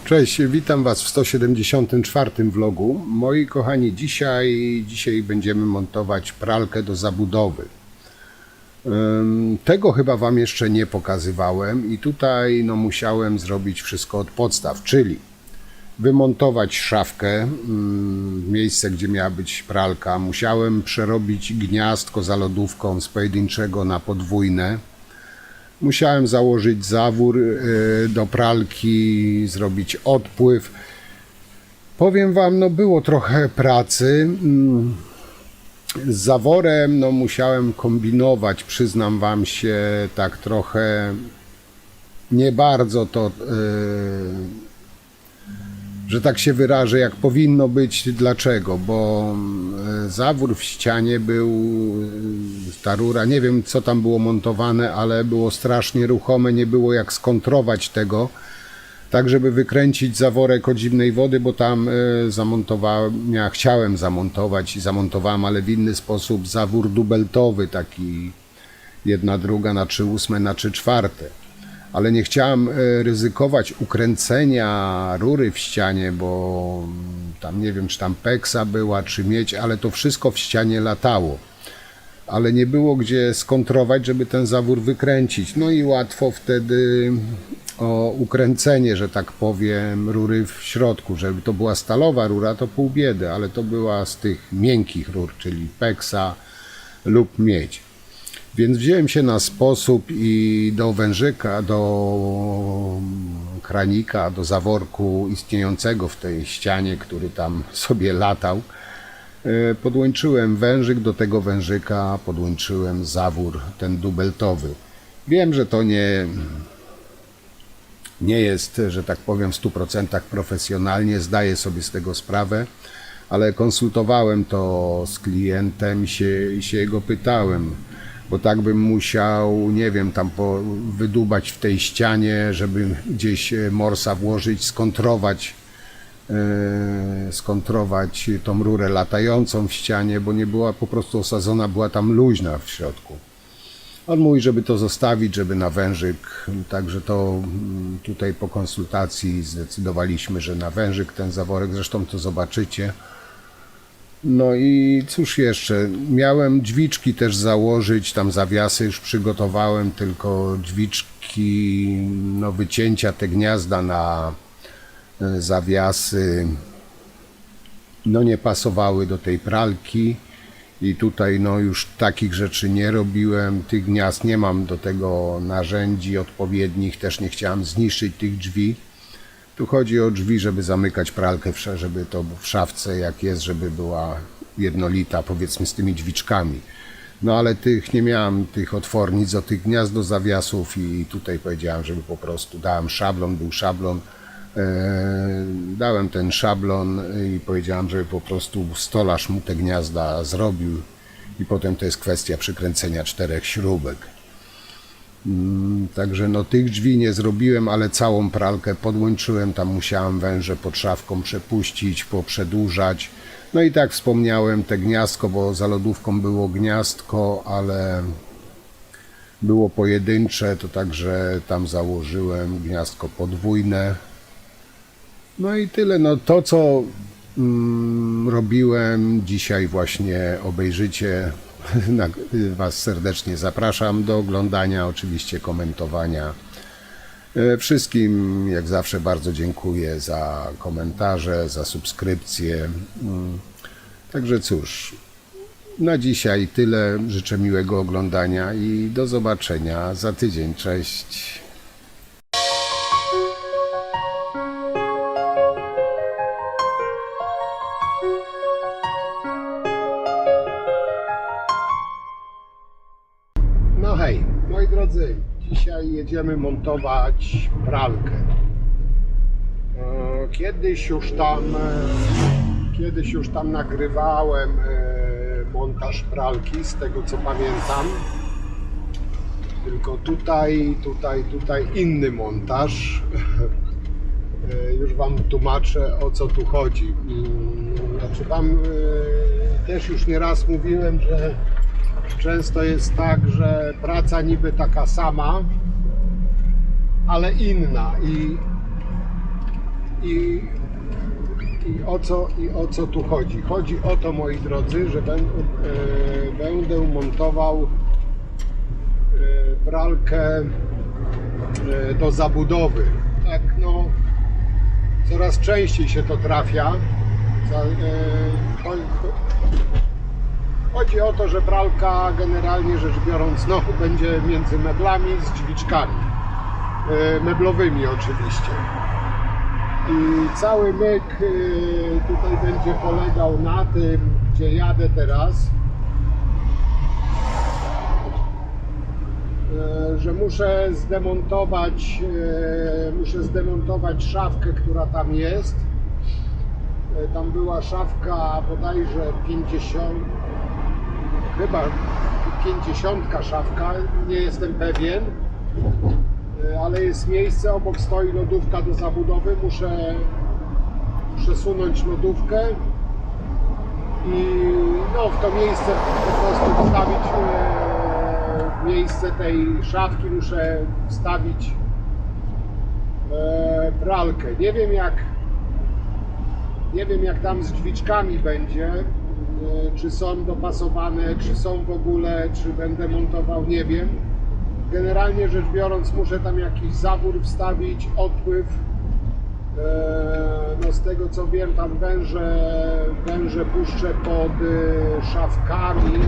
Cześć, witam Was w 174 vlogu. Moi kochani, dzisiaj będziemy montować pralkę do zabudowy. Tego chyba Wam jeszcze nie pokazywałem i tutaj musiałem zrobić wszystko od podstaw, czyli wymontować szafkę w miejsce, gdzie miała być pralka. Musiałem przerobić gniazdko za lodówką z pojedynczego na podwójne. Musiałem założyć zawór do pralki, zrobić odpływ. Powiem Wam, było trochę pracy. Z zaworem musiałem kombinować, przyznam Wam się, tak trochę nie bardzo to, że tak się wyrażę, jak powinno być. Dlaczego? Bo zawór w ścianie był, ta rura, nie wiem co tam było montowane, ale było strasznie ruchome, nie było jak skontrować tego, tak żeby wykręcić zaworek od zimnej wody, bo tam chciałem zamontować i zamontowałem, ale w inny sposób, zawór dubeltowy, taki 1/2 na 3/8 na 3/4. Ale nie chciałem ryzykować ukręcenia rury w ścianie, bo tam nie wiem, czy tam peksa była, czy miedź, ale to wszystko w ścianie latało. Ale nie było gdzie skontrować, żeby ten zawór wykręcić. No i łatwo wtedy o ukręcenie, że tak powiem, rury w środku. Żeby to była stalowa rura, to pół biedy, ale to była z tych miękkich rur, czyli peksa lub miedź. Więc wziąłem się na sposób i do wężyka, do kranika, do zaworku istniejącego w tej ścianie, który tam sobie latał, podłączyłem wężyk, do tego wężyka podłączyłem zawór, ten dubeltowy. Wiem, że to nie jest, że tak powiem, w 100% profesjonalnie, zdaję sobie z tego sprawę, ale konsultowałem to z klientem i się jego pytałem, bo tak bym musiał, nie wiem, tam wydubać w tej ścianie, żeby gdzieś morsa włożyć, skontrować tą rurę latającą w ścianie, bo nie była po prostu osadzona, była tam luźna w środku. On mówi, żeby to zostawić, żeby na wężyk, także to tutaj po konsultacji zdecydowaliśmy, że na wężyk ten zaworek, zresztą to zobaczycie. No i cóż jeszcze, miałem drzwiczki też założyć, tam zawiasy już przygotowałem, tylko drzwiczki, wycięcia te gniazda na zawiasy, nie pasowały do tej pralki i tutaj już takich rzeczy nie robiłem, tych gniazd nie mam do tego narzędzi odpowiednich, też nie chciałem zniszczyć tych drzwi. Tu chodzi o drzwi, żeby zamykać pralkę, żeby to w szafce jak jest, żeby była jednolita, powiedzmy, z tymi drzwiczkami. No ale nie miałem tych otwornic do tych gniazd do zawiasów i tutaj powiedziałem, żeby po prostu dałem szablon, był szablon. Dałem ten szablon i powiedziałem, żeby po prostu stolarz mu te gniazda zrobił i potem to jest kwestia przykręcenia 4 śrubek. Także tych drzwi nie zrobiłem, ale całą pralkę podłączyłem, tam musiałem węże pod szafką przepuścić, poprzedłużać. No i tak wspomniałem, te gniazdko, bo za lodówką było gniazdko, ale było pojedyncze, to także tam założyłem gniazdko podwójne. No i tyle, to co robiłem dzisiaj właśnie obejrzycie. Was serdecznie zapraszam do oglądania, oczywiście komentowania. Wszystkim jak zawsze bardzo dziękuję za komentarze, za subskrypcje. Także cóż, na dzisiaj tyle. Życzę miłego oglądania i do zobaczenia za tydzień. Cześć. Hej, moi drodzy, dzisiaj jedziemy montować pralkę. Kiedyś już tam nagrywałem montaż pralki, z tego co pamiętam. Tylko tutaj inny montaż. Już Wam tłumaczę, o co tu chodzi. Znaczy Wam też już nieraz mówiłem, że często jest tak, że praca niby taka sama, ale inna i I o co tu chodzi? Chodzi o to, moi drodzy, że będę montował pralkę do zabudowy. Tak, no, coraz częściej się to trafia. Chodzi o to, że pralka, generalnie rzecz biorąc, no, będzie między meblami z drzwiczkami meblowymi oczywiście. I cały myk tutaj będzie polegał na tym, gdzie jadę teraz, że muszę zdemontować szafkę, która tam jest. Tam była szafka bodajże 50, chyba 50 szafka, nie jestem pewien, ale jest miejsce, obok stoi lodówka do zabudowy, muszę przesunąć lodówkę i no, w to miejsce po prostu wstawić, w miejsce tej szafki muszę wstawić pralkę. Nie wiem jak tam z drzwiczkami będzie, czy są dopasowane, czy są w ogóle, czy będę montował, nie wiem. Generalnie rzecz biorąc, muszę tam jakiś zawór wstawić, odpływ. No z tego co wiem, tam węże puszczę pod szafkami.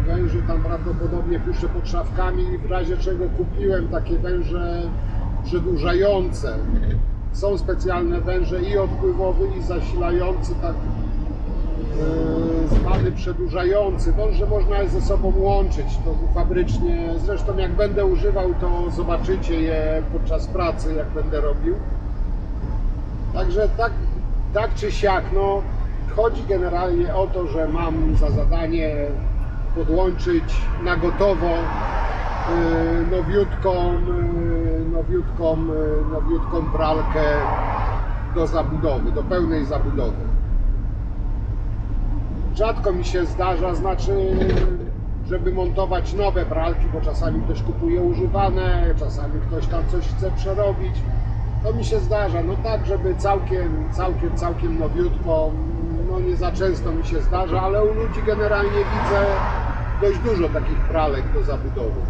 Węże tam prawdopodobnie puszczę pod szafkami, w razie czego kupiłem takie węże przedłużające. Są specjalne węże i odpływowy, i zasilający, tak zwany przedłużający. Węże można je ze sobą łączyć, to fabrycznie. Zresztą jak będę używał, to zobaczycie je podczas pracy, jak będę robił. Także tak czy siak, no, chodzi generalnie o to, że mam za zadanie podłączyć na gotowo nowiutką pralkę do zabudowy, do pełnej zabudowy. Rzadko mi się zdarza, żeby montować nowe pralki, bo czasami ktoś kupuje używane, czasami ktoś tam coś chce przerobić. To mi się zdarza, no tak, żeby całkiem nowiutko, no nie za często mi się zdarza, ale u ludzi generalnie widzę dość dużo takich pralek do zabudowy.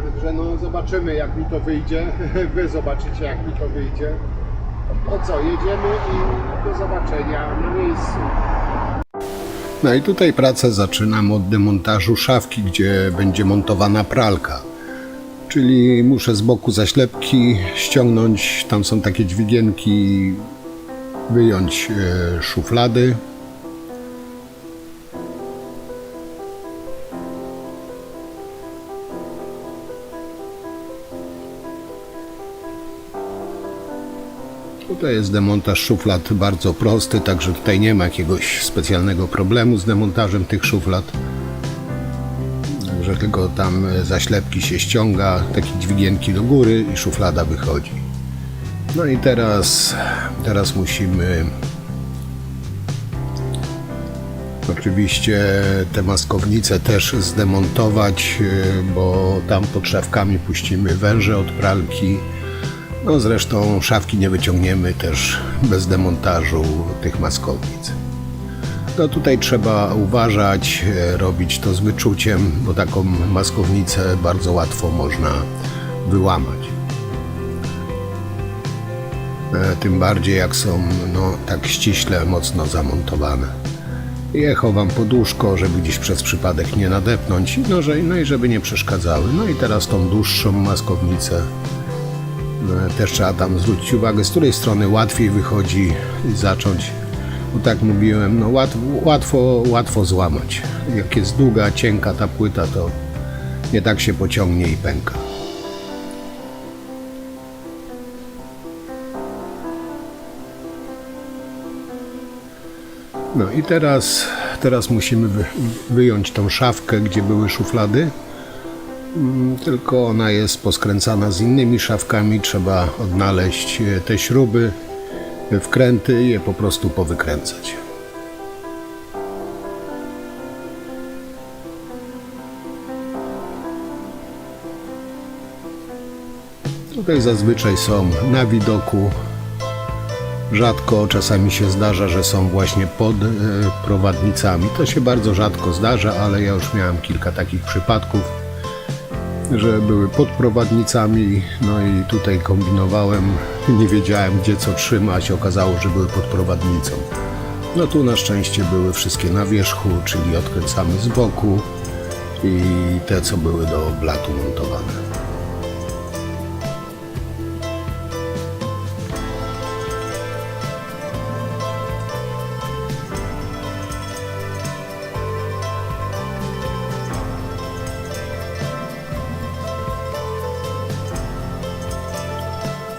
Także no zobaczymy, jak mi to wyjdzie. Wy zobaczycie, jak mi to wyjdzie. No co, jedziemy i do zobaczenia na miejscu. No i tutaj pracę zaczynam od demontażu szafki, gdzie będzie montowana pralka. Czyli muszę z boku zaślepki ściągnąć, tam są takie dźwigienki, wyjąć szuflady. Tutaj jest demontaż szuflad bardzo prosty, także tutaj nie ma jakiegoś specjalnego problemu z demontażem tych szuflad. Także tylko tam zaślepki się ściąga, takie dźwigienki do góry i szuflada wychodzi. No i teraz musimy oczywiście te maskownice też zdemontować, bo tam pod szafkami puścimy węże od pralki. No zresztą szafki nie wyciągniemy też bez demontażu tych maskownic. No tutaj trzeba uważać, robić to z wyczuciem, bo taką maskownicę bardzo łatwo można wyłamać. Tym bardziej jak są no, tak ściśle, mocno zamontowane. Je chowam pod łóżko, żeby gdzieś przez przypadek nie nadepnąć, no i żeby nie przeszkadzały. No i teraz tą dłuższą maskownicę też trzeba tam zwrócić uwagę, z której strony łatwiej wychodzi i zacząć. Bo tak mówiłem, no łatwo złamać. Jak jest długa, cienka ta płyta, to nie tak się pociągnie i pęka. No i teraz musimy wyjąć tą szafkę, gdzie były szuflady. Tylko ona jest poskręcana z innymi szafkami, trzeba odnaleźć te śruby, wkręty i je po prostu powykręcać. Tutaj zazwyczaj są na widoku. Rzadko czasami się zdarza, że są właśnie pod prowadnicami. To się bardzo rzadko zdarza, ale ja już miałem kilka takich przypadków, że były pod prowadnicami. No i tutaj kombinowałem, nie wiedziałem gdzie co trzymać. Okazało, że były pod prowadnicą. No tu na szczęście były wszystkie na wierzchu, czyli odkręcamy z boku i te co były do blatu montowane.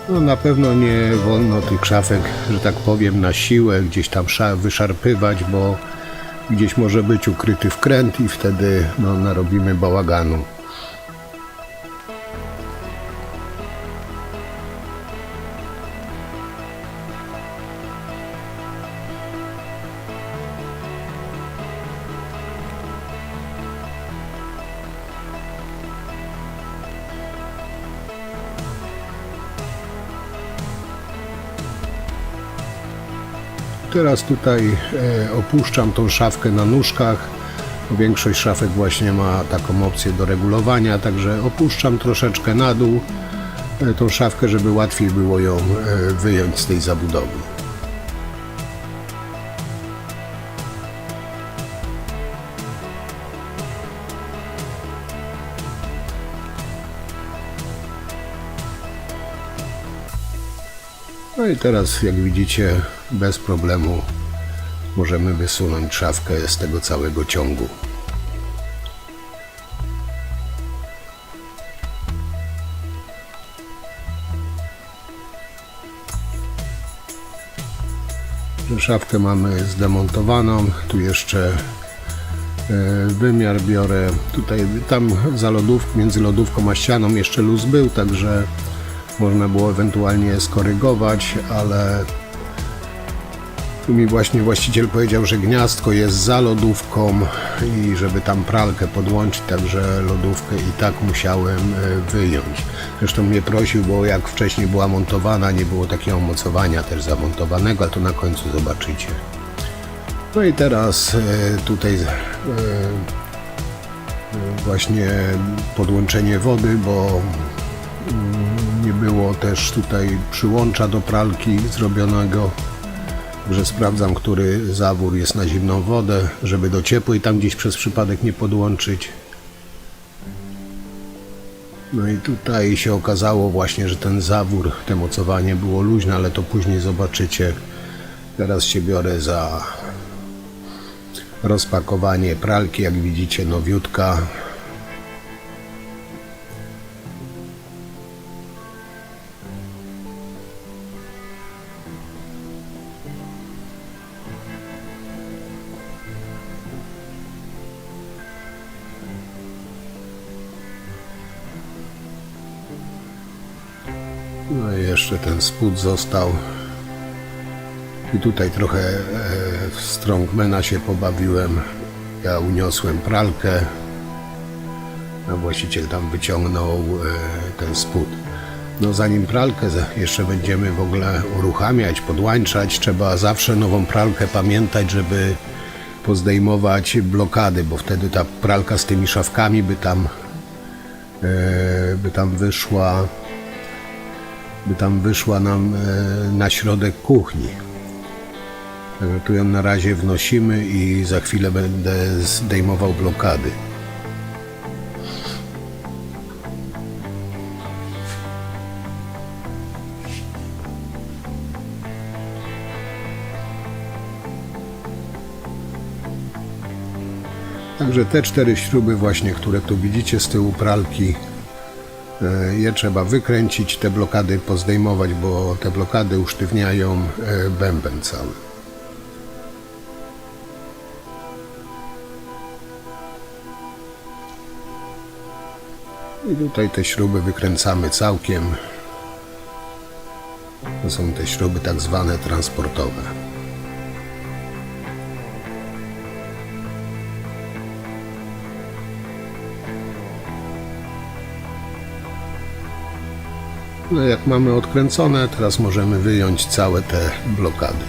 No na pewno nie wolno tych szafek, że tak powiem, na siłę gdzieś tam wyszarpywać, bo gdzieś może być ukryty wkręt i wtedy narobimy bałaganu. Teraz tutaj opuszczam tą szafkę na nóżkach. Większość szafek właśnie ma taką opcję do regulowania, także opuszczam troszeczkę na dół tą szafkę, żeby łatwiej było ją wyjąć z tej zabudowy. No i teraz, jak widzicie, bez problemu możemy wysunąć szafkę z tego całego ciągu. Szafkę mamy zdemontowaną, tu jeszcze wymiar biorę. Tutaj, tam za między lodówką a ścianą jeszcze luz był, także można było ewentualnie skorygować, ale tu mi właśnie właściciel powiedział, że gniazdko jest za lodówką i żeby tam pralkę podłączyć, także lodówkę i tak musiałem wyjąć. Zresztą mnie prosił, bo jak wcześniej była montowana, nie było takiego mocowania też zamontowanego, a to na końcu zobaczycie. No i teraz tutaj właśnie podłączenie wody, bo nie było też tutaj przyłącza do pralki zrobionego, że sprawdzam, który zawór jest na zimną wodę, żeby do ciepłej tam gdzieś przez przypadek nie podłączyć. No i tutaj się okazało właśnie, że ten zawór, te mocowanie było luźne, ale to później zobaczycie. Teraz się biorę za rozpakowanie pralki, jak widzicie, nowiutka. No i jeszcze ten spód został. I tutaj trochę w strongmana się pobawiłem. Ja uniosłem pralkę, a właściciel tam wyciągnął ten spód. No zanim pralkę jeszcze będziemy w ogóle uruchamiać, podłączać, trzeba zawsze nową pralkę pamiętać, żeby pozdejmować blokady, bo wtedy ta pralka z tymi szafkami by tam wyszła nam na środek kuchni. Także tu ją na razie wnosimy i za chwilę będę zdejmował blokady. Także te 4 śruby właśnie, które tu widzicie z tyłu pralki, je trzeba wykręcić, te blokady pozdejmować, bo te blokady usztywniają bęben cały. I tutaj te śruby wykręcamy całkiem. To są te śruby tak zwane transportowe. No jak mamy odkręcone, teraz możemy wyjąć całe te blokady.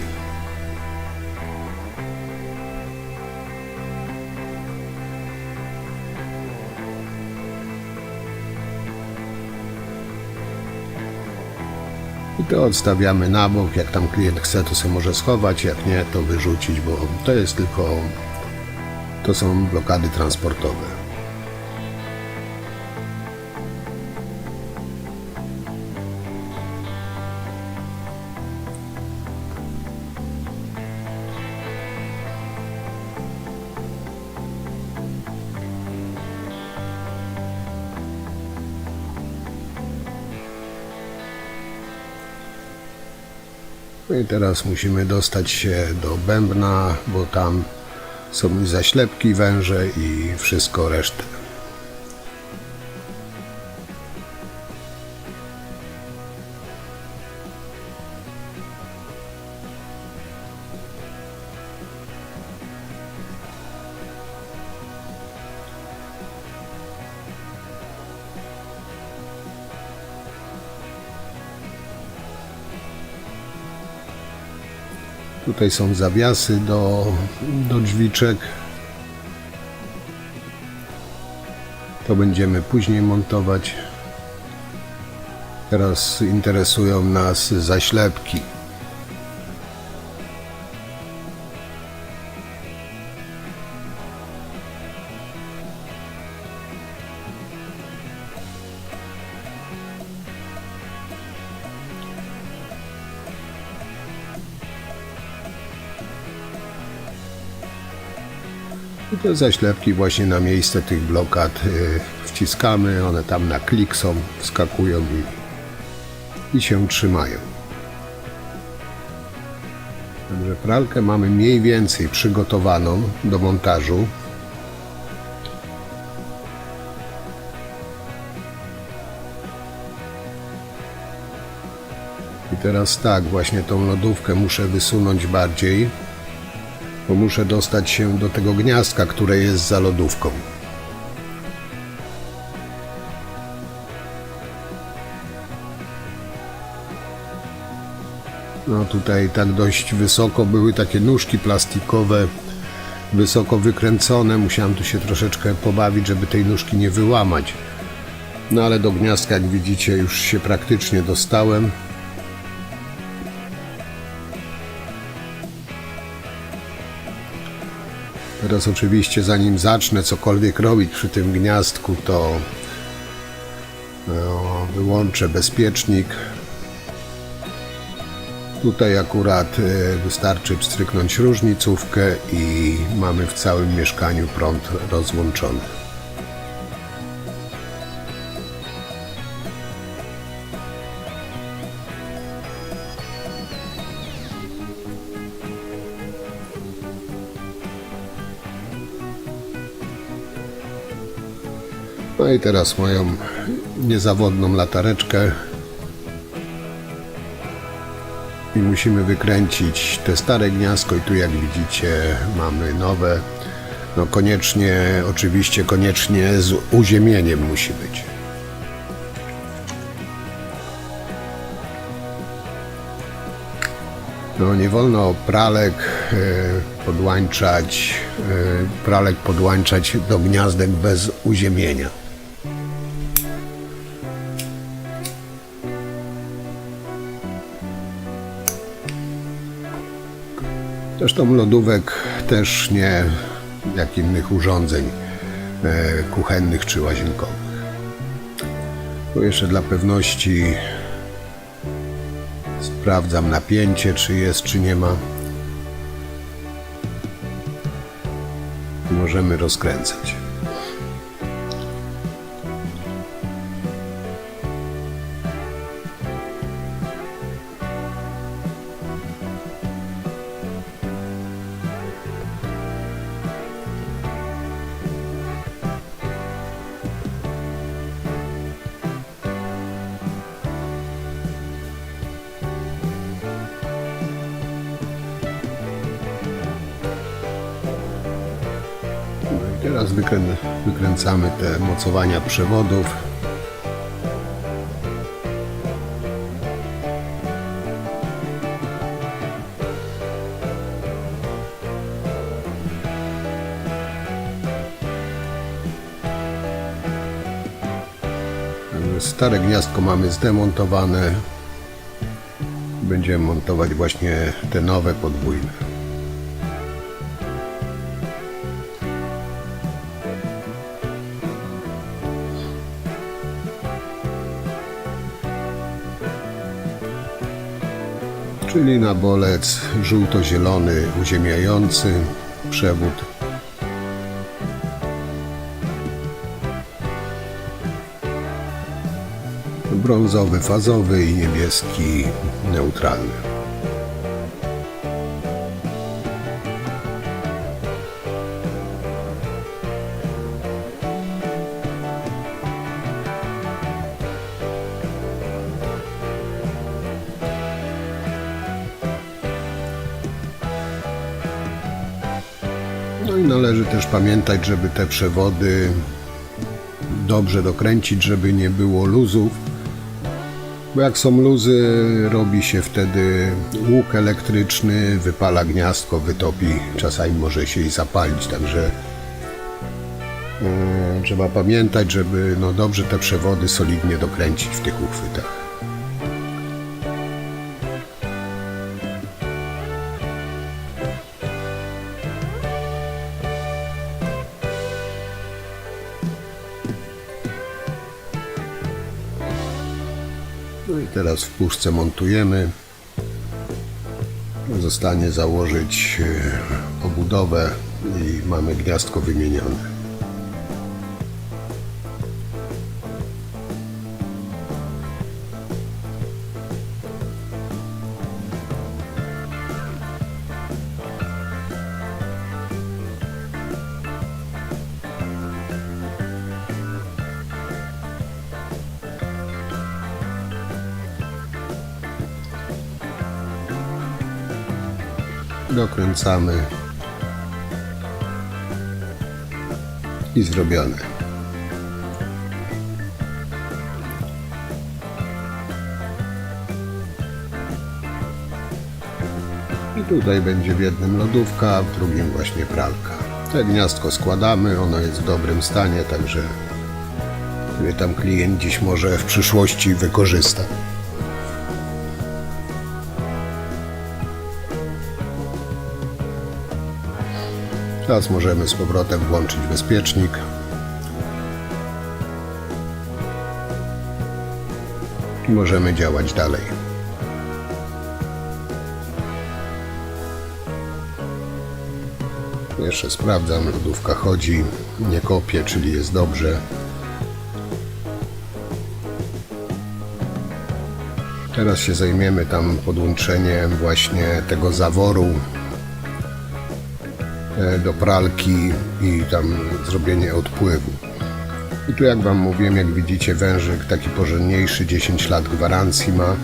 I to odstawiamy na bok, jak tam klient chce, to sobie może schować, jak nie, to wyrzucić, bo to jest tylko, to są blokady transportowe. No i teraz musimy dostać się do bębna, bo tam są zaślepki, węże i wszystko resztę. Tutaj są zawiasy do drzwiczek. To będziemy później montować. Teraz interesują nas zaślepki. I te zaślepki właśnie na miejsce tych blokad wciskamy, one tam na klik są, wskakują i się trzymają. Także pralkę mamy mniej więcej przygotowaną do montażu. I teraz tak, właśnie tą lodówkę muszę wysunąć bardziej, bo muszę dostać się do tego gniazdka, które jest za lodówką. No tutaj tak dość wysoko były takie nóżki plastikowe, wysoko wykręcone. Musiałem tu się troszeczkę pobawić, żeby tej nóżki nie wyłamać. No ale do gniazdka, jak widzicie, już się praktycznie dostałem. Teraz oczywiście, zanim zacznę cokolwiek robić przy tym gniazdku, to wyłączę bezpiecznik. Tutaj akurat wystarczy pstryknąć różnicówkę i mamy w całym mieszkaniu prąd rozłączony. No i teraz moją niezawodną latareczkę i musimy wykręcić te stare gniazdko i tu, jak widzicie, mamy nowe. No oczywiście koniecznie z uziemieniem musi być. No nie wolno pralek podłączać do gniazdek bez uziemienia. Zresztą lodówek też nie jak innych urządzeń kuchennych czy łazienkowych. Tu jeszcze dla pewności sprawdzam napięcie, czy jest, czy nie ma. Możemy rozkręcać. Teraz wykręcamy te mocowania przewodów. Stare gniazdko mamy zdemontowane. Będziemy montować właśnie te nowe podwójne. Czyli na bolec żółto-zielony uziemiający przewód. Brązowy fazowy i niebieski neutralny. No i należy też pamiętać, żeby te przewody dobrze dokręcić, żeby nie było luzów. Bo jak są luzy, robi się wtedy łuk elektryczny, wypala gniazdko, wytopi, czasami może się i zapalić, także trzeba pamiętać, żeby dobrze te przewody solidnie dokręcić w tych uchwytach. No i teraz w puszce montujemy. Zostanie założyć obudowę i mamy gniazdko wymienione. Dokręcamy i zrobione. I tutaj będzie w jednym lodówka, a w drugim właśnie pralka. Te gniazdko składamy, ono jest w dobrym stanie, także sobie tam klient dziś może w przyszłości wykorzysta. Teraz możemy z powrotem włączyć bezpiecznik. I możemy działać dalej. Jeszcze sprawdzam, lodówka chodzi, nie kopie, czyli jest dobrze. Teraz się zajmiemy tam podłączeniem właśnie tego zaworu do pralki i tam zrobienie odpływu. I tu, jak Wam mówiłem, jak widzicie, wężyk taki porządniejszy, 10 lat gwarancji ma.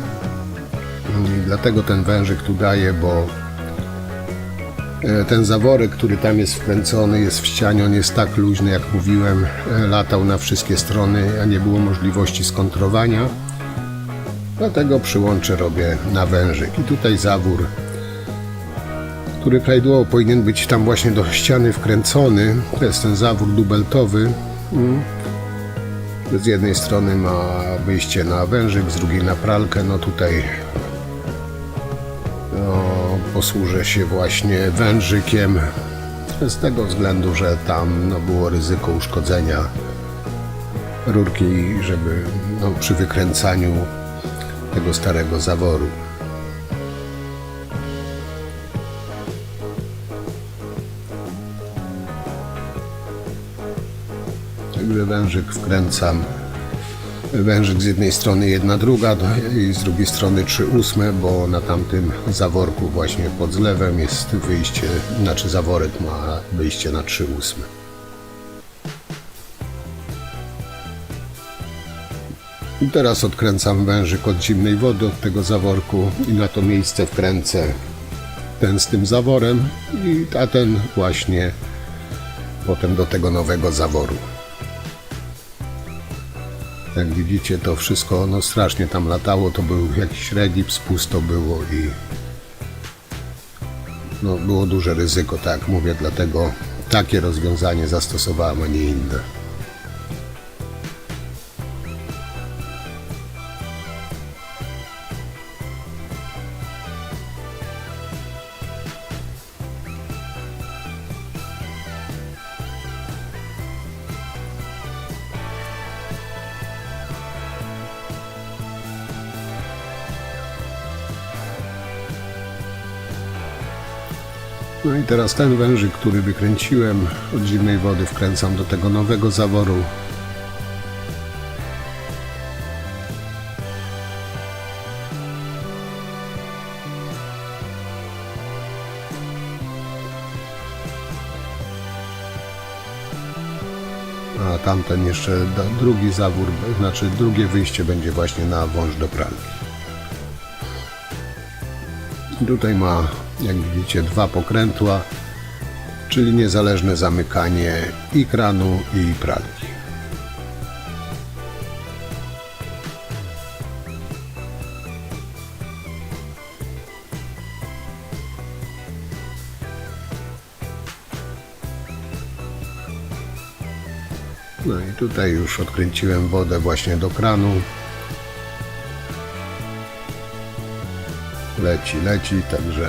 I dlatego ten wężyk tu daje, bo ten zaworek, który tam jest wkręcony, jest w ścianie, on jest tak luźny, jak mówiłem, latał na wszystkie strony, a nie było możliwości skontrowania. Dlatego przyłącze robię na wężyk. I tutaj zawór, który prawidłowo powinien być tam właśnie do ściany wkręcony. To jest ten zawór dubeltowy. Z jednej strony ma wyjście na wężyk, z drugiej na pralkę. No tutaj posłużę się właśnie wężykiem z tego względu, że tam było ryzyko uszkodzenia rurki, żeby przy wykręcaniu tego starego zaworu. Także wężyk wkręcam. Wężyk z jednej strony 1/2 i z drugiej strony 3/8, bo na tamtym zaworku właśnie pod zlewem jest wyjście, znaczy zaworek ma wyjście na 3/8. I teraz odkręcam wężyk od zimnej wody, od tego zaworku i na to miejsce wkręcę ten z tym zaworem a ten właśnie potem do tego nowego zaworu. Jak widzicie, to wszystko strasznie tam latało, to był jakiś regips, pusto było i było duże ryzyko, tak jak mówię, dlatego takie rozwiązanie zastosowałem, a nie inne. No i teraz ten wężyk, który wykręciłem od zimnej wody, wkręcam do tego nowego zaworu. A tamten jeszcze drugi zawór, znaczy drugie wyjście będzie właśnie na wąż do pralki. Tutaj ma, jak widzicie, dwa pokrętła, czyli niezależne zamykanie i kranu, i pralki. No i tutaj już odkręciłem wodę właśnie do kranu. Leci, także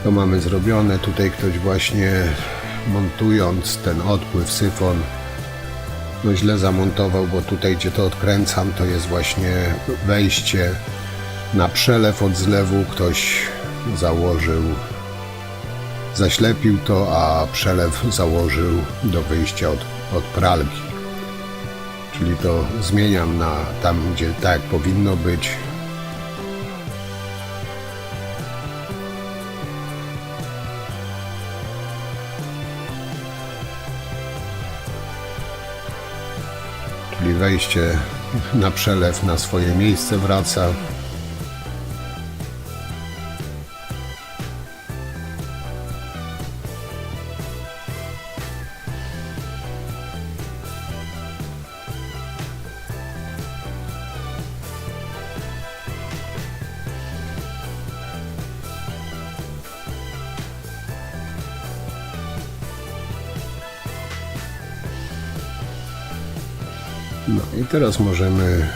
to mamy zrobione. Tutaj ktoś właśnie montując ten odpływ, syfon, no źle zamontował, bo tutaj gdzie to odkręcam, to jest właśnie wejście na przelew od zlewu. Ktoś założył, zaślepił to, a przelew założył do wyjścia od pralki. Czyli to zmieniam na tam, gdzie tak powinno być. Czyli wejście na przelew na swoje miejsce wraca. No i teraz możemy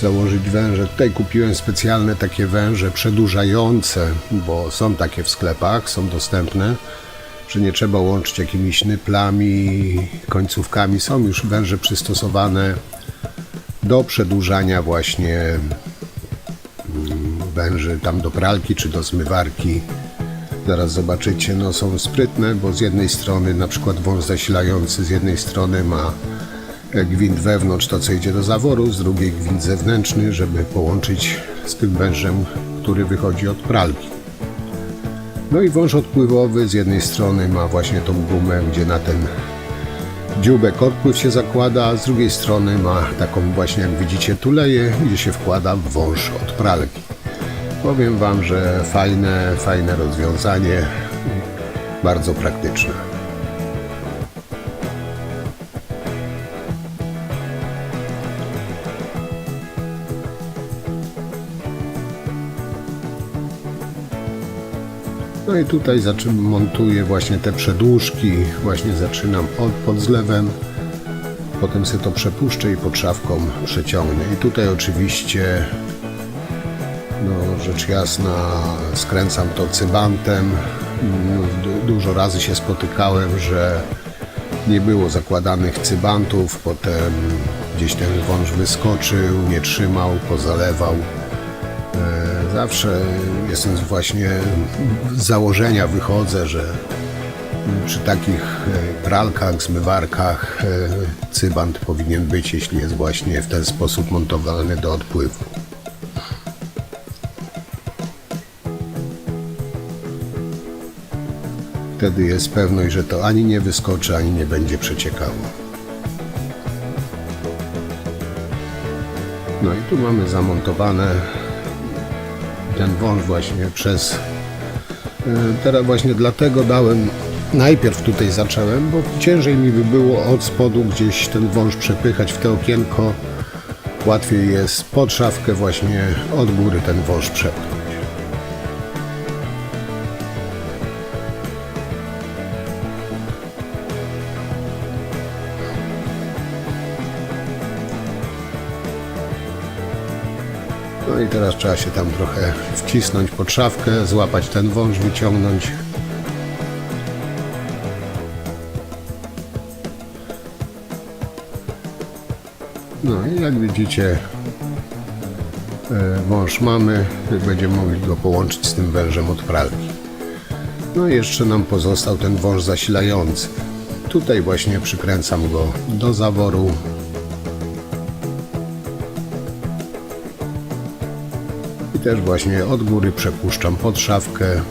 założyć węże. Tutaj kupiłem specjalne takie węże przedłużające, bo są takie w sklepach, są dostępne, że nie trzeba łączyć jakimiś nyplami, końcówkami. Są już węże przystosowane do przedłużania właśnie węży tam do pralki czy do zmywarki. Zaraz zobaczycie, no są sprytne, bo z jednej strony na przykład wąż zasilający z jednej strony ma gwint wewnątrz, to co idzie do zaworu, z drugiej gwint zewnętrzny, żeby połączyć z tym wężem, który wychodzi od pralki. No i wąż odpływowy z jednej strony ma właśnie tą gumę, gdzie na ten dzióbek odpływ się zakłada, a z drugiej strony ma taką właśnie, jak widzicie, tuleję, gdzie się wkłada wąż od pralki. Powiem Wam, że fajne rozwiązanie, bardzo praktyczne. No i tutaj montuję właśnie te przedłużki, właśnie zaczynam pod zlewem, potem sobie to przepuszczę i pod szafką przeciągnę. I tutaj oczywiście, no rzecz jasna, skręcam to cybantem. Dużo razy się spotykałem, że nie było zakładanych cybantów, potem gdzieś ten wąż wyskoczył, nie trzymał, pozalewał. Zawsze jestem właśnie z założenia wychodzę, że przy takich pralkach, zmywarkach cybant powinien być, jeśli jest właśnie w ten sposób montowany do odpływu. Wtedy jest pewność, że to ani nie wyskoczy, ani nie będzie przeciekało. No i tu mamy zamontowane ten wąż właśnie przez... Teraz właśnie dlatego dałem, najpierw tutaj zacząłem, bo ciężej mi by było od spodu gdzieś ten wąż przepychać w to okienko. Łatwiej jest pod szafkę właśnie od góry ten wąż przepchnąć. No i teraz trzeba się tam trochę wcisnąć pod szafkę, złapać ten wąż, wyciągnąć. No i jak widzicie, Wąż mamy, będziemy mogli go połączyć z tym wężem od pralki. No i jeszcze nam pozostał ten wąż zasilający. Tutaj właśnie przykręcam go do zaworu. I też właśnie od góry przepuszczam pod szafkę.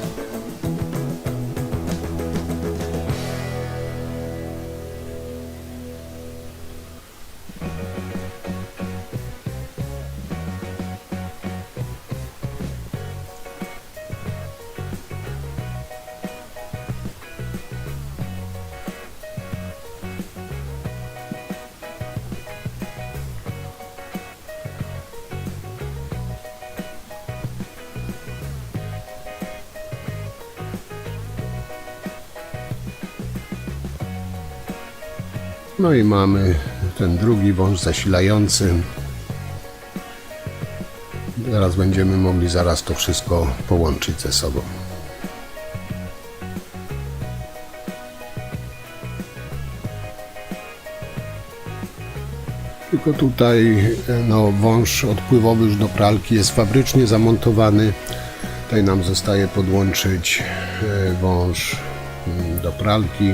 No i mamy ten drugi wąż zasilający. Teraz będziemy mogli zaraz to wszystko połączyć ze sobą. Tylko tutaj no, wąż odpływowy już do pralki jest fabrycznie zamontowany. Tutaj nam zostaje podłączyć wąż do pralki.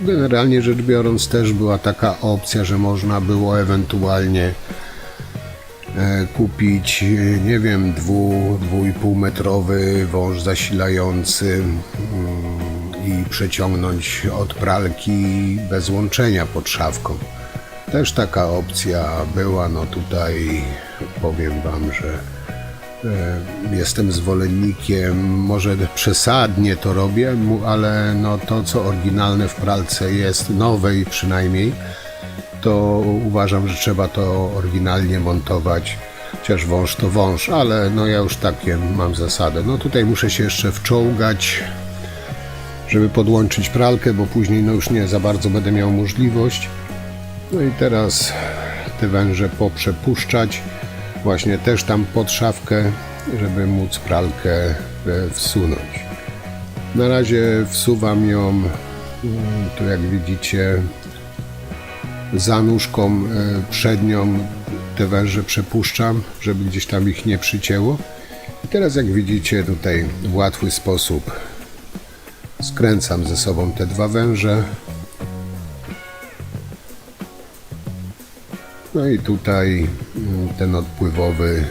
Generalnie rzecz biorąc też była taka opcja, że można było ewentualnie kupić, nie wiem, 2,5 metrowy wąż zasilający i przeciągnąć od pralki bez łączenia pod szafką. Też taka opcja była, no tutaj powiem Wam, że jestem zwolennikiem, może przesadnie to robię, ale no to co oryginalne w pralce jest, nowej przynajmniej, to uważam, że trzeba to oryginalnie montować. Chociaż wąż to wąż, ale no ja już takie mam zasadę. No tutaj muszę się jeszcze wczołgać, żeby podłączyć pralkę, bo później no już nie za bardzo będę miał możliwość. No i teraz te węże poprzepuszczać. Właśnie też tam pod szafkę, żeby móc pralkę wsunąć. Na razie wsuwam ją, tu jak widzicie, za nóżką przednią te węże przepuszczam, żeby gdzieś tam ich nie przycięło. I teraz jak widzicie tutaj w łatwy sposób skręcam ze sobą te dwa węże. No i tutaj ten odpływowy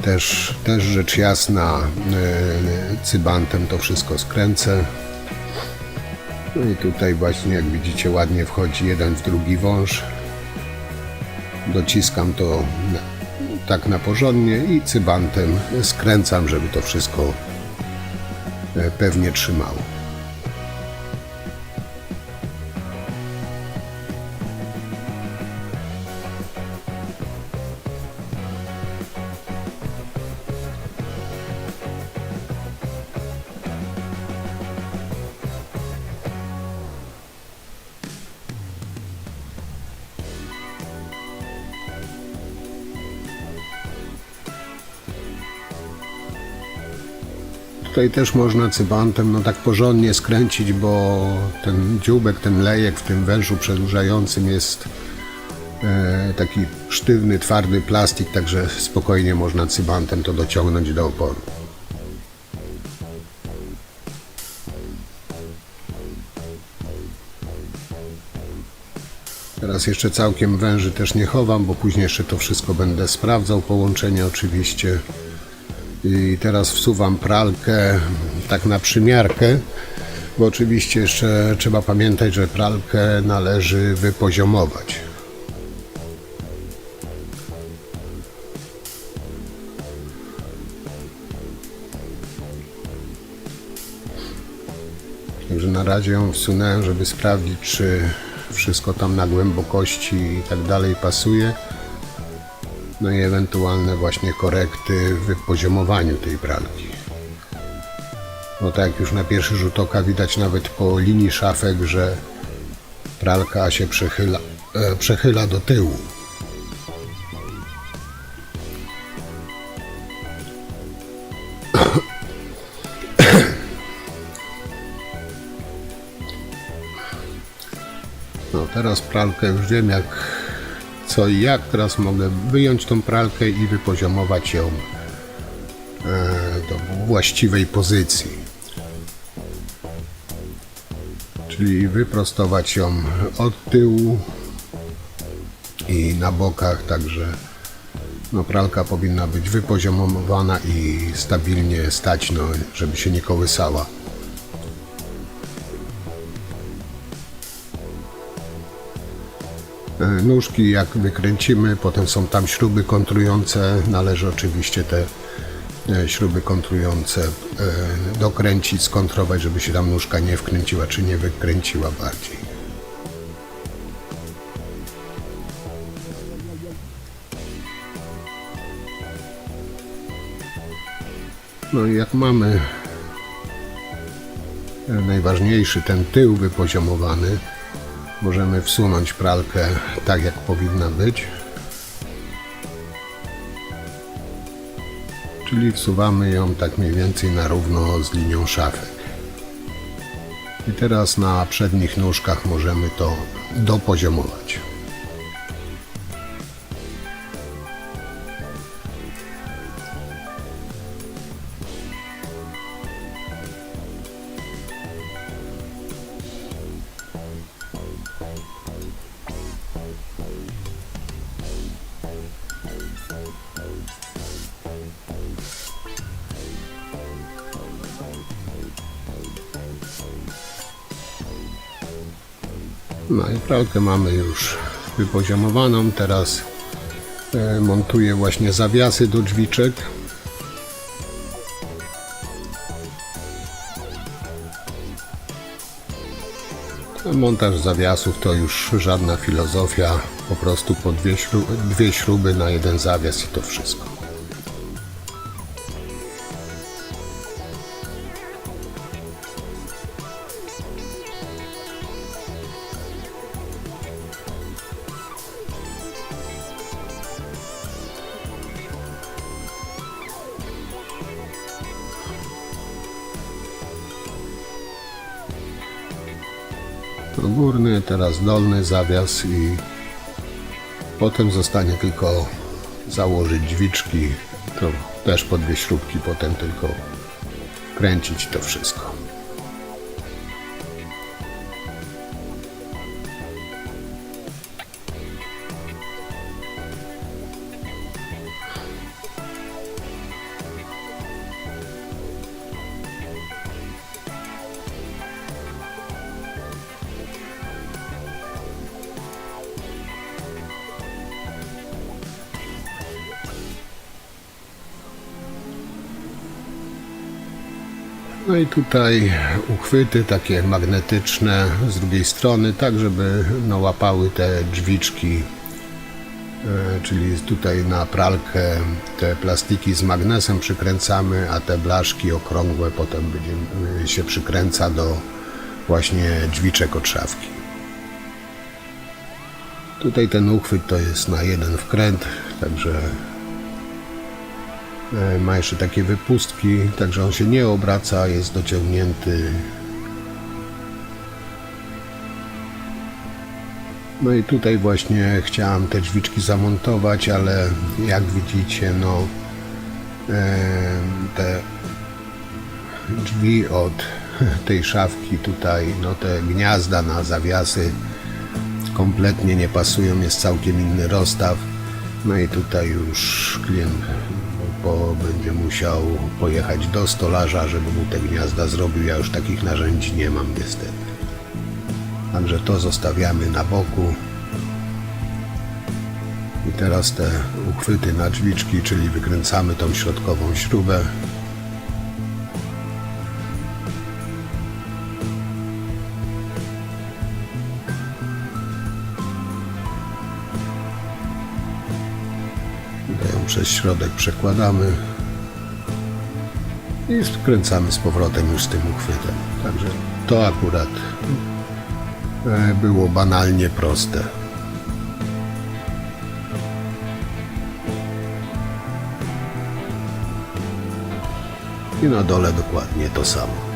też rzecz jasna cybantem to wszystko skręcę. No i tutaj właśnie jak widzicie ładnie wchodzi jeden w drugi wąż. Dociskam to tak na porządnie i cybantem skręcam, żeby to wszystko pewnie trzymało. Tutaj też można cybantem no tak porządnie skręcić, bo ten dzióbek, ten lejek w tym wężu przedłużającym jest taki sztywny, twardy plastik, także spokojnie można cybantem to dociągnąć do oporu. Teraz jeszcze całkiem węży też nie chowam, bo później jeszcze to wszystko będę sprawdzał, połączenie oczywiście. I teraz wsuwam pralkę tak na przymiarkę, bo oczywiście jeszcze trzeba pamiętać, że pralkę należy wypoziomować. Także na razie ją wsunąłem, żeby sprawdzić, czy wszystko tam na głębokości i tak dalej pasuje. No i ewentualne właśnie korekty w wypoziomowaniu tej pralki. No tak jak już na pierwszy rzut oka widać nawet po linii szafek, że pralka się przechyla do tyłu. teraz pralkę już wiem co i jak. Teraz mogę wyjąć tą pralkę i wypoziomować ją do właściwej pozycji. Czyli wyprostować ją od tyłu i na bokach, także pralka powinna być wypoziomowana i stabilnie stać, żeby się nie kołysała. Nóżki jak wykręcimy, potem są tam śruby kontrujące, należy oczywiście te śruby kontrujące dokręcić, skontrować, żeby się tam nóżka nie wkręciła czy nie wykręciła bardziej. No i jak mamy najważniejszy ten tył wypoziomowany, możemy wsunąć pralkę tak jak powinna być. Czyli wsuwamy ją tak mniej więcej na równo z linią szafek. I teraz na przednich nóżkach możemy to dopoziomować. No i pralkę mamy już wypoziomowaną. Teraz montuję właśnie zawiasy do drzwiczek. Montaż zawiasów to już żadna filozofia, po prostu po dwie śruby na jeden zawias i to wszystko. Górny, teraz dolny zawias i potem zostanie tylko założyć drzwiczki, to też po dwie śrubki, potem tylko kręcić to wszystko. No i tutaj uchwyty takie magnetyczne z drugiej strony, tak żeby łapały te drzwiczki, czyli tutaj na pralkę te plastiki z magnesem przykręcamy, a te blaszki okrągłe potem się przykręca do właśnie drzwiczek od szafki. Tutaj ten uchwyt to jest na jeden wkręt, także ma jeszcze takie wypustki, także on się nie obraca, jest dociągnięty. No i tutaj właśnie chciałem te drzwiczki zamontować, ale jak widzicie, te drzwi od tej szafki tutaj, te gniazda na zawiasy kompletnie nie pasują, jest całkiem inny rozstaw. No i tutaj już klient będzie musiał pojechać do stolarza, żeby mu te gniazda zrobił. Ja już takich narzędzi nie mam niestety. Także to zostawiamy na boku. I teraz te uchwyty na drzwiczki, czyli wykręcamy tą środkową śrubę. Przez środek przekładamy i skręcamy z powrotem już z tym uchwytem. Także to akurat było banalnie proste. I na dole dokładnie to samo.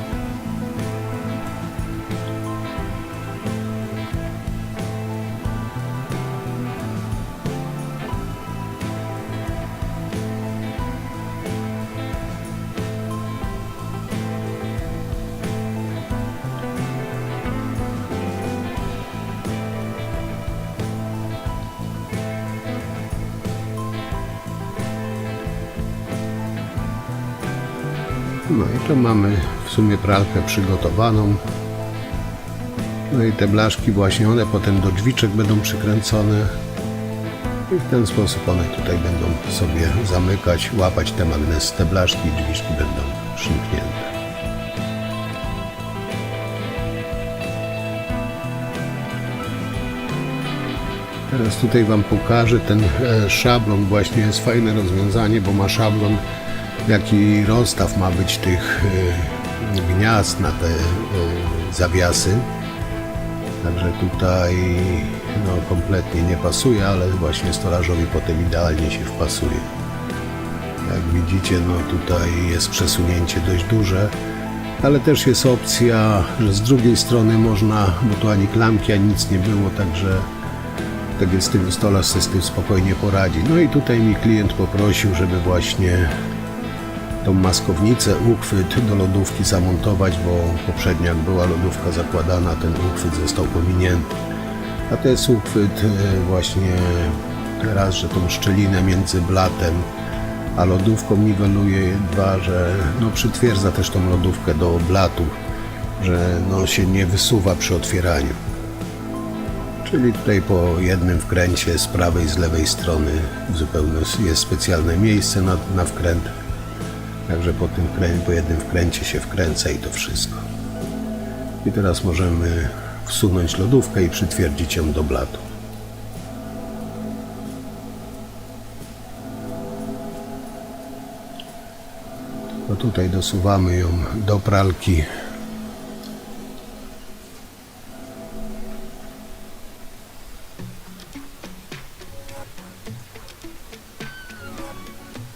No i to mamy w sumie pralkę przygotowaną. No i te blaszki właśnie, one potem do drzwiczek będą przykręcone. I w ten sposób one tutaj będą sobie zamykać, łapać te magnesy, te blaszki i drzwiczki będą przymknięte. Teraz tutaj Wam pokażę ten szablon. Właśnie jest fajne rozwiązanie, bo ma szablon, jaki rozstaw ma być tych gniazd na te zawiasy. Także tutaj no, kompletnie nie pasuje, ale właśnie stolarzowi potem idealnie się wpasuje. Jak widzicie, no tutaj jest przesunięcie dość duże, ale też jest opcja, że z drugiej strony można, bo tu ani klamki, ani nic nie było, także tak jest, stolarz sobie z tym spokojnie poradzi. No i tutaj mi klient poprosił, żeby właśnie tą maskownicę, uchwyt do lodówki zamontować, bo poprzednio jak była lodówka zakładana, ten uchwyt został pominięty. A to jest uchwyt właśnie raz, że tą szczelinę między blatem a lodówką niweluje, dwa, że no, przytwierdza też tą lodówkę do blatu, że no, się nie wysuwa przy otwieraniu. Czyli tutaj po jednym wkręcie z prawej i z lewej strony zupełnie jest specjalne miejsce na wkręt. Także po jednym wkręcie się wkręca i to wszystko. I teraz możemy wsunąć lodówkę i przytwierdzić ją do blatu. No tutaj dosuwamy ją do pralki.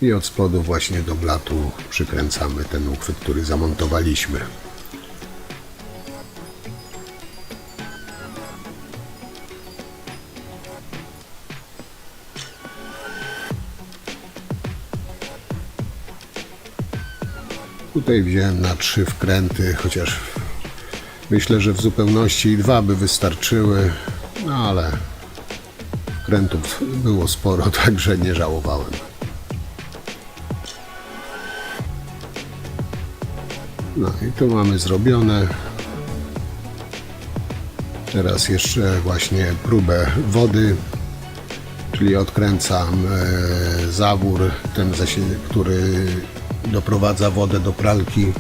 I od spodu właśnie do blatu przykręcamy ten uchwyt, który zamontowaliśmy. Tutaj wziąłem na 3 wkręty, chociaż myślę, że w zupełności 2 by wystarczyły, no ale wkrętów było sporo, także nie żałowałem. No i tu mamy zrobione. Teraz jeszcze właśnie próbę wody, czyli odkręcam zawór, ten który doprowadza wodę do pralki.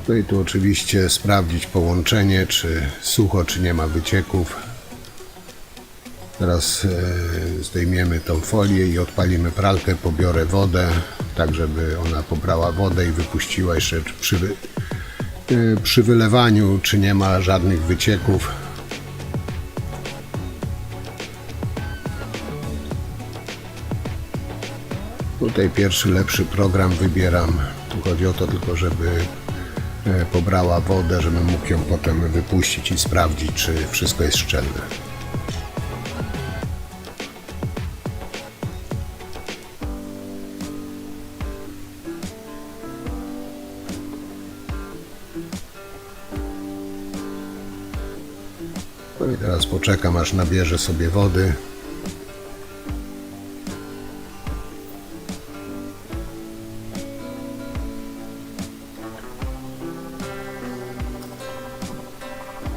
No i tu oczywiście sprawdzić połączenie, czy sucho, czy nie ma wycieków. Teraz zdejmiemy tą folię i odpalimy pralkę, pobiorę wodę, tak żeby ona pobrała wodę i wypuściła jeszcze przy wylewaniu, czy nie ma żadnych wycieków. Tutaj pierwszy lepszy program wybieram. Tu chodzi o to tylko, żeby pobrała wodę, żebym mógł ją potem wypuścić i sprawdzić, czy wszystko jest szczelne. No i teraz poczekam, aż nabierze sobie wody.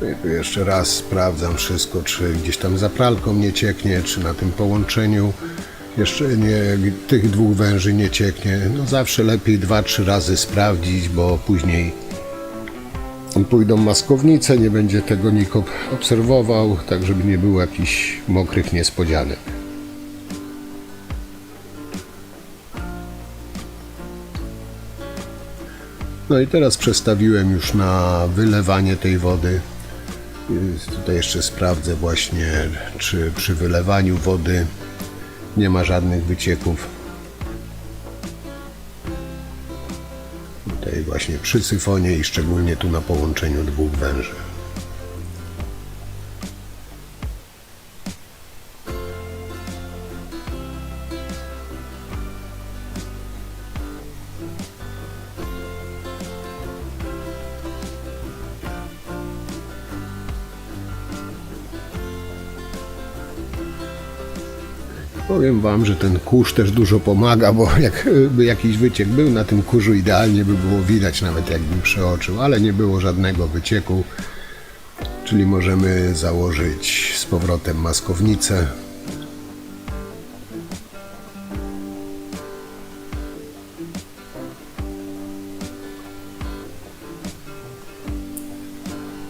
No i tu jeszcze raz sprawdzam wszystko, czy gdzieś tam za pralką nie cieknie, czy na tym połączeniu jeszcze nie, tych 2 węży nie cieknie. No zawsze lepiej 2-3 razy sprawdzić, bo później pójdą maskownice, nie będzie tego nikt obserwował, tak żeby nie było jakichś mokrych niespodzianek. No i teraz przestawiłem już na wylewanie tej wody. Tutaj jeszcze sprawdzę właśnie, czy przy wylewaniu wody nie ma żadnych wycieków. Tutaj właśnie przy syfonie i szczególnie tu na połączeniu 2 węży. Powiem Wam, że ten kurz też dużo pomaga, bo jakby jakiś wyciek był na tym kurzu, idealnie by było widać, nawet jakbym przeoczył, ale nie było żadnego wycieku, czyli możemy założyć z powrotem maskownicę.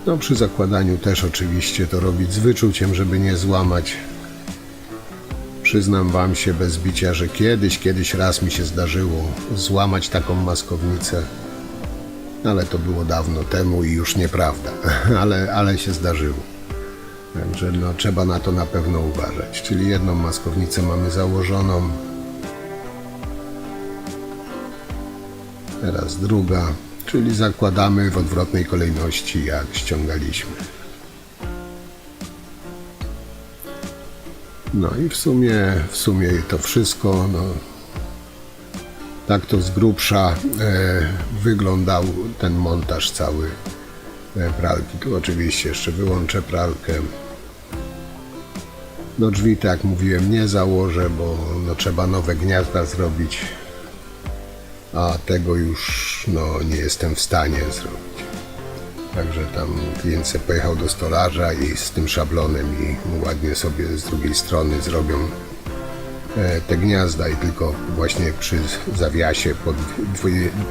No przy zakładaniu też oczywiście to robić z wyczuciem, żeby nie złamać. Przyznam Wam się bez bicia, że kiedyś raz mi się zdarzyło złamać taką maskownicę, ale to było dawno temu i już nieprawda, ale się zdarzyło. Także no, trzeba na to na pewno uważać. Czyli jedną maskownicę mamy założoną, teraz druga, czyli zakładamy w odwrotnej kolejności jak ściągaliśmy. No i w sumie to wszystko. No, tak to z grubsza wyglądał ten montaż cały pralki. Tu oczywiście jeszcze wyłączę pralkę. No drzwi, tak jak mówiłem, nie założę, bo no, trzeba nowe gniazda zrobić, a tego już no, nie jestem w stanie zrobić. Także tam klient se pojechał do stolarza i z tym szablonem i ładnie sobie z drugiej strony zrobią te gniazda i tylko właśnie przy zawiasie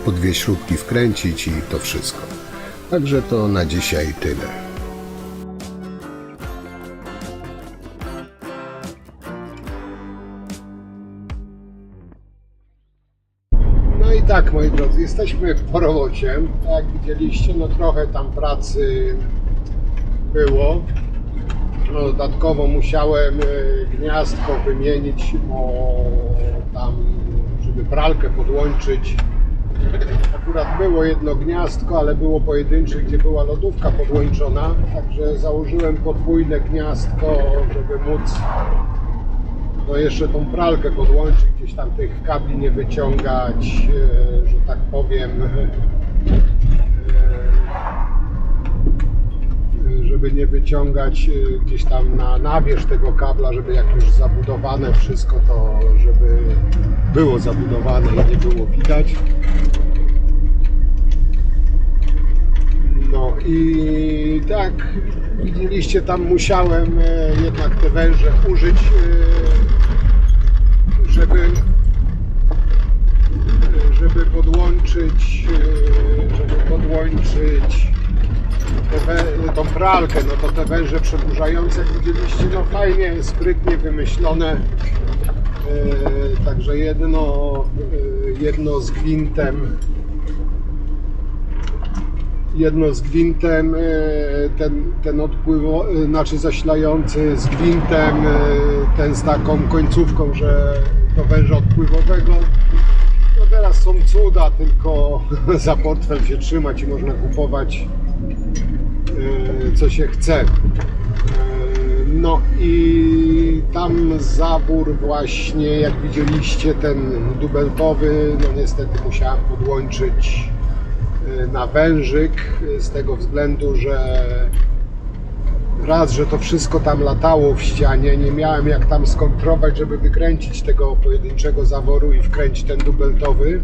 po dwie śrubki wkręcić i to wszystko. Także to na dzisiaj tyle. No i tak, moi drodzy, jesteśmy po robocie. Tak jak widzieliście, no trochę tam pracy było. No, dodatkowo musiałem gniazdko wymienić, bo tam, żeby pralkę podłączyć, akurat było jedno gniazdko, ale było pojedyncze, gdzie była lodówka podłączona, także założyłem podwójne gniazdko, żeby móc no jeszcze tą pralkę podłączyć, gdzieś tam tych kabli nie wyciągać, że tak powiem, żeby nie wyciągać gdzieś tam na wierzch tego kabla, żeby jak już zabudowane wszystko, to żeby było zabudowane i nie było widać. No i tak, widzieliście, tam musiałem jednak te węże użyć, żeby podłączyć tą pralkę. No to te węże przedłużające, jak widzieliście, no fajnie, sprytnie wymyślone. Także jedno z gwintem, ten odpływowy, znaczy zasilający z gwintem, ten z taką końcówką, że do węża odpływowego. No teraz są cuda, tylko za portfel się trzymać i można kupować co się chce. No i tam zawór właśnie, jak widzieliście, ten dubeltowy, no niestety musiałem podłączyć na wężyk, z tego względu, że raz, że to wszystko tam latało w ścianie, nie miałem jak tam skontrować, żeby wykręcić tego pojedynczego zaworu i wkręcić ten dubeltowy,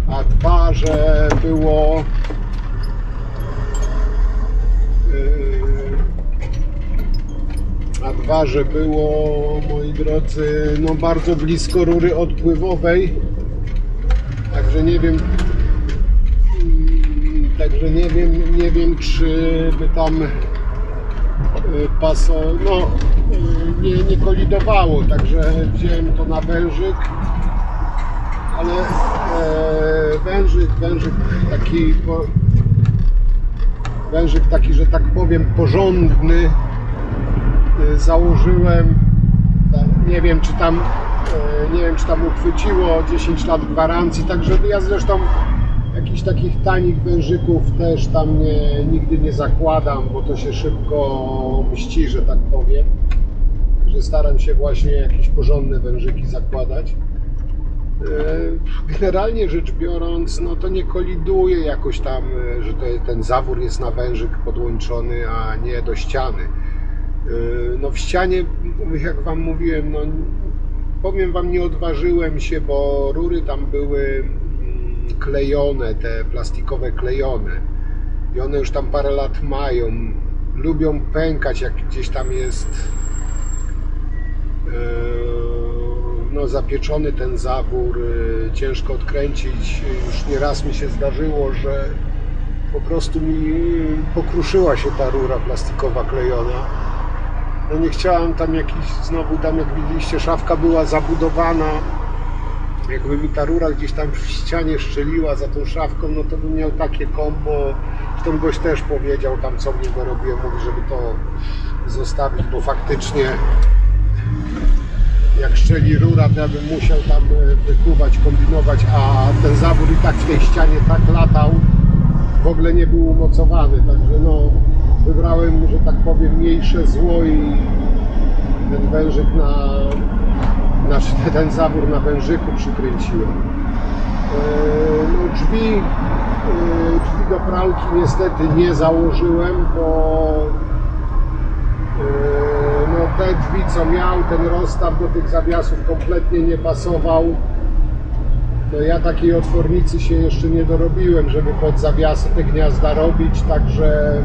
a dwa, że było moi drodzy, no bardzo blisko rury odpływowej, także nie wiem, czy by tam nie kolidowało, także wziąłem to na wężyk, ale wężyk taki, że tak powiem, porządny założyłem. Nie wiem, czy tam uchwyciło 10 lat gwarancji, także ja zresztą jakichś takich tanich wężyków też tam nigdy nie zakładam, bo to się szybko mści, że tak powiem. Także staram się właśnie jakieś porządne wężyki zakładać. Generalnie rzecz biorąc, no to nie koliduje jakoś tam, że ten zawór jest na wężyk podłączony, a nie do ściany. No w ścianie, jak Wam mówiłem, no Powiem wam, nie odważyłem się, bo rury tam były klejone, te plastikowe klejone. I one już tam parę lat mają. Lubią pękać, jak gdzieś tam jest no, zapieczony ten zawór, ciężko odkręcić. Już nieraz mi się zdarzyło, że po prostu mi pokruszyła się ta rura plastikowa klejona. No nie chciałem tam znowu tam jak widzieliście, szafka była zabudowana. Jakby mi ta rura gdzieś tam w ścianie szczeliła za tą szafką, no to bym miał takie kombo. Zresztą gość też powiedział tam, co mnie go robiłem, mówi, żeby to zostawić, bo faktycznie jak szczeli rura, to ja bym musiał tam wykuwać, kombinować, a ten zawór i tak w tej ścianie tak latał, w ogóle nie był umocowany, także no wybrałem, że tak powiem, mniejsze zło i ten wężyk ten zawór na wężyku przykręciłem. No, drzwi do pralki niestety nie założyłem, bo no, te drzwi, co miał, ten rozstaw do tych zawiasów kompletnie nie pasował. No, ja takiej otwornicy się jeszcze nie dorobiłem, żeby pod zawiasy te gniazda robić, także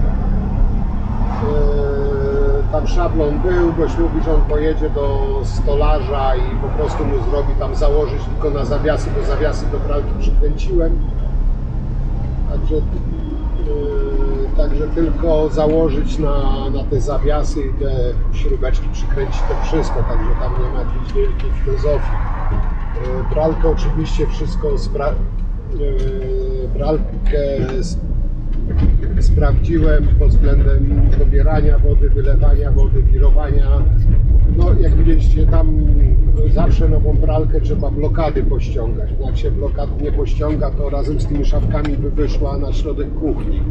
tam szablon był, gość mówi, że on pojedzie do stolarza i po prostu mu zrobi tam założyć tylko na zawiasy, bo zawiasy do pralki przykręciłem. Także tylko założyć na te zawiasy i te śrubeczki przykręcić, to wszystko, także tam nie ma jakiejś wielkiej filozofii. Pralkę oczywiście wszystko pralkę sprawdziłem pod względem pobierania wody, wylewania wody, wirowania. No jak widzieliście, tam zawsze nową pralkę trzeba blokady pościągać. Jak się blokad nie pościąga, to razem z tymi szafkami by wyszła na środek kuchni.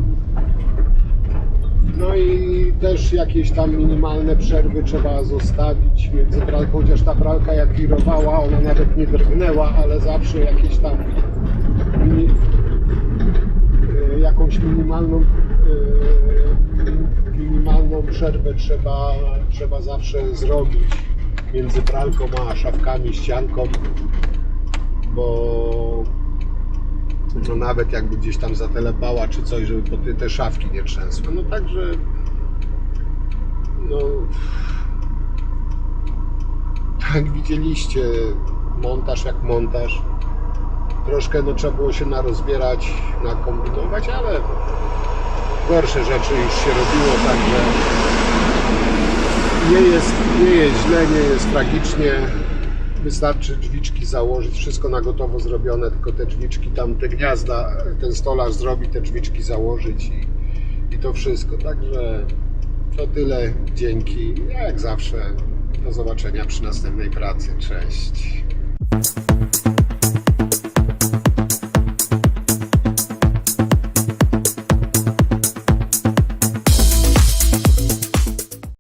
No i też jakieś tam minimalne przerwy trzeba zostawić między pralką, chociaż ta pralka jak wirowała, ona nawet nie drgnęła, ale zawsze jakieś tam jakąś minimalną przerwę trzeba zawsze zrobić między pralką a szafkami, ścianką, bo no nawet jakby gdzieś tam zatelepała czy coś, żeby te szafki nie trzęsły. No także no tak widzieliście, montaż jak montaż. Troszkę no, trzeba było się narozbierać, nakombinować, ale gorsze rzeczy już się robiło, także nie jest źle, nie jest tragicznie. Wystarczy drzwiczki założyć, wszystko na gotowo zrobione, tylko te drzwiczki tam, te gniazda, ten stolarz zrobi, te drzwiczki założyć i to wszystko. Także to tyle, dzięki. Jak zawsze, do zobaczenia przy następnej pracy. Cześć.